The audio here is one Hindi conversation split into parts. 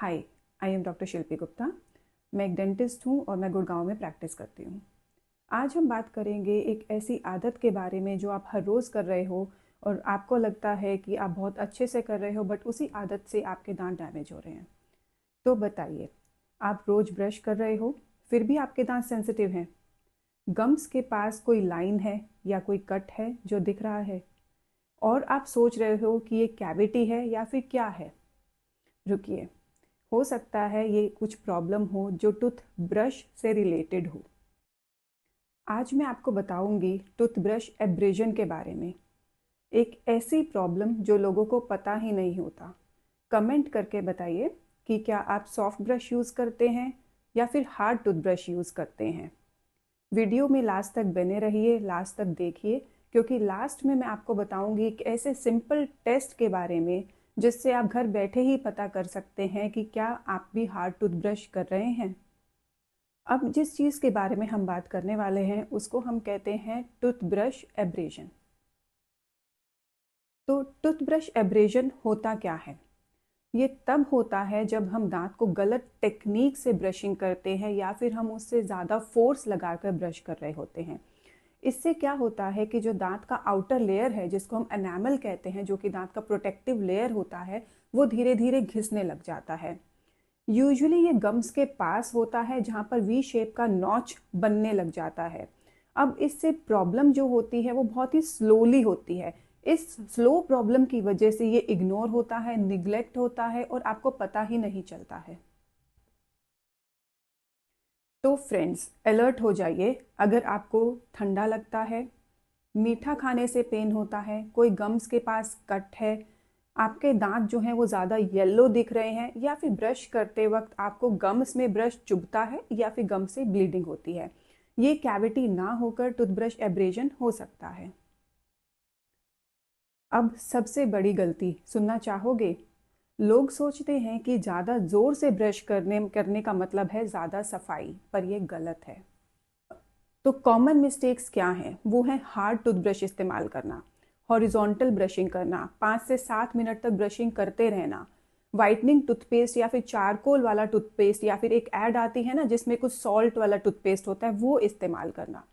हाय, आई एम डॉक्टर शिल्पी गुप्ता। मैं एक डेंटिस्ट हूँ और मैं गुड़गांव में प्रैक्टिस करती हूँ। आज हम बात करेंगे एक ऐसी आदत के बारे में जो आप हर रोज़ कर रहे हो और आपको लगता है कि आप बहुत अच्छे से कर रहे हो, बट उसी आदत से आपके दांत डैमेज हो रहे हैं। तो बताइए, आप रोज़ ब्रश कर रहे हो फिर भी आपके दांत सेंसिटिव हैं? गम्स के पास कोई लाइन है या कोई कट है जो दिख रहा है और आप सोच रहे हो कि ये कैविटी है या फिर क्या है? रुकिए, हो सकता है ये कुछ प्रॉब्लम हो जो टूथ ब्रश से रिलेटेड हो। आज मैं आपको बताऊंगी टूथब्रश एब्रेजन के बारे में, एक ऐसी प्रॉब्लम जो लोगों को पता ही नहीं होता। कमेंट करके बताइए कि क्या आप सॉफ्ट ब्रश यूज़ करते हैं या फिर हार्ड टूथब्रश यूज़ करते हैं। वीडियो में लास्ट तक बने रहिए, लास्ट तक देखिए, क्योंकि लास्ट में मैं आपको बताऊंगी एक ऐसे सिंपल टेस्ट के बारे में जिससे आप घर बैठे ही पता कर सकते हैं कि क्या आप भी हार्ड टूथब्रश कर रहे हैं। अब जिस चीज़ के बारे में हम बात करने वाले हैं उसको हम कहते हैं टूथब्रश एब्रेजन। तो टूथब्रश एब्रेजन होता क्या है? ये तब होता है जब हम दांत को गलत टेक्निक से ब्रशिंग करते हैं या फिर हम उससे ज़्यादा फोर्स लगाकर ब्रश कर रहे होते हैं। इससे क्या होता है कि जो दांत का आउटर लेयर है, जिसको हम एनामल कहते हैं, जो कि दांत का प्रोटेक्टिव लेयर होता है, वो धीरे धीरे घिसने लग जाता है। यूजुअली ये गम्स के पास होता है जहाँ पर वी शेप का नॉच बनने लग जाता है। अब इससे प्रॉब्लम जो होती है वो बहुत ही स्लोली होती है। इस स्लो प्रॉब्लम की वजह से ये इग्नोर होता है, निग्लेक्ट होता है और आपको पता ही नहीं चलता है। तो फ्रेंड्स, अलर्ट हो जाइए। अगर आपको ठंडा लगता है, मीठा खाने से पेन होता है, कोई गम्स के पास कट है, आपके दांत जो हैं वो ज़्यादा येलो दिख रहे हैं, या फिर ब्रश करते वक्त आपको गम्स में ब्रश चुभता है या फिर गम से ब्लीडिंग होती है, ये कैविटी ना होकर टूथब्रश एब्रेजन हो सकता है। अब सबसे बड़ी गलती सुनना चाहोगे? लोग सोचते हैं कि ज़्यादा ज़ोर से ब्रश करने का मतलब है ज़्यादा सफाई, पर यह गलत है। तो कॉमन मिस्टेक्स क्या हैं? वो है हार्ड टूथब्रश इस्तेमाल करना, हॉरिजॉन्टल ब्रशिंग करना, 5 से 7 मिनट तक ब्रशिंग करते रहना, वाइटनिंग टूथपेस्ट या फिर चारकोल वाला टूथपेस्ट, या फिर एक ऐड आती है ना जिसमें कुछ सॉल्ट वाला टूथपेस्ट होता है, वो इस्तेमाल करना,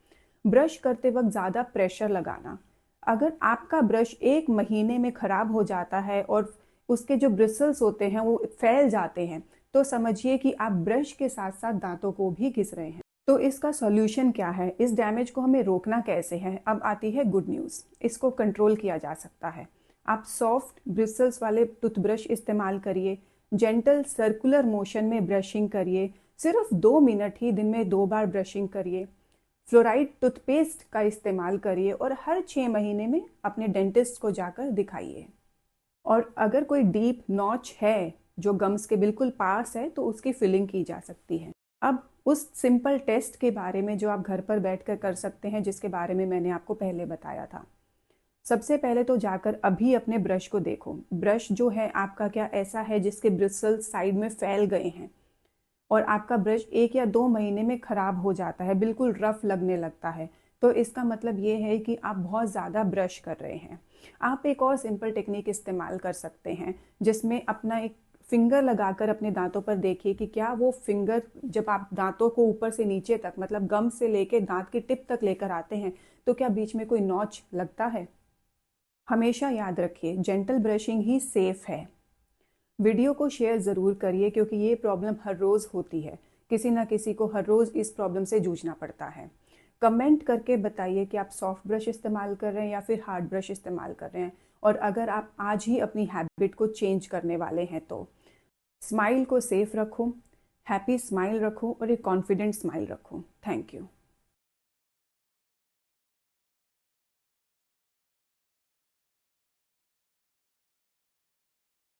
ब्रश करते वक्त ज़्यादा प्रेशर लगाना। अगर आपका ब्रश 1 महीने में ख़राब हो जाता है और उसके जो ब्रिसल्स होते हैं वो फैल जाते हैं, तो समझिए कि आप ब्रश के साथ साथ दांतों को भी घिस रहे हैं। तो इसका सॉल्यूशन क्या है? इस डैमेज को हमें रोकना कैसे है? अब आती है गुड न्यूज़। इसको कंट्रोल किया जा सकता है। आप सॉफ्ट ब्रिसल्स वाले टूथब्रश इस्तेमाल करिए, जेंटल सर्कुलर मोशन में ब्रशिंग करिए, सिर्फ 2 मिनट ही दिन में 2 बार ब्रशिंग करिए, फ्लोराइड टूथपेस्ट का इस्तेमाल करिए और हर 6 महीने में अपने डेंटिस्ट को जाकर दिखाइए। और अगर कोई डीप नॉच है जो गम्स के बिल्कुल पास है तो उसकी फिलिंग की जा सकती है। अब उस सिंपल टेस्ट के बारे में जो आप घर पर बैठकर कर सकते हैं, जिसके बारे में मैंने आपको पहले बताया था। सबसे पहले तो जाकर अभी अपने ब्रश को देखो। ब्रश जो है आपका क्या ऐसा है जिसके ब्रिसल्स साइड में फैल गए हैं और आपका ब्रश 1 या 2 महीने में खराब हो जाता है, बिल्कुल रफ लगने लगता है, तो इसका मतलब ये है कि आप बहुत ज़्यादा ब्रश कर रहे हैं। आप एक और सिंपल टेक्निक इस्तेमाल कर सकते हैं जिसमें अपना एक फिंगर लगाकर अपने दांतों पर देखिए कि क्या वो फिंगर जब आप दांतों को ऊपर से नीचे तक, मतलब गम से लेकर दांत की टिप तक लेकर आते हैं, तो क्या बीच में कोई नॉच लगता है? हमेशा याद रखिए, जेंटल ब्रशिंग ही सेफ है। वीडियो को शेयर ज़रूर करिए क्योंकि ये प्रॉब्लम हर रोज़ होती है। किसी ना किसी को हर रोज़ इस प्रॉब्लम से जूझना पड़ता है। कमेंट करके बताइए कि आप सॉफ्ट ब्रश इस्तेमाल कर रहे हैं या फिर हार्ड ब्रश इस्तेमाल कर रहे हैं, और अगर आप आज ही अपनी हैबिट को चेंज करने वाले हैं तो स्माइल को सेफ रखो, हैप्पी स्माइल रखो और एक कॉन्फिडेंट स्माइल रखो। Thank you.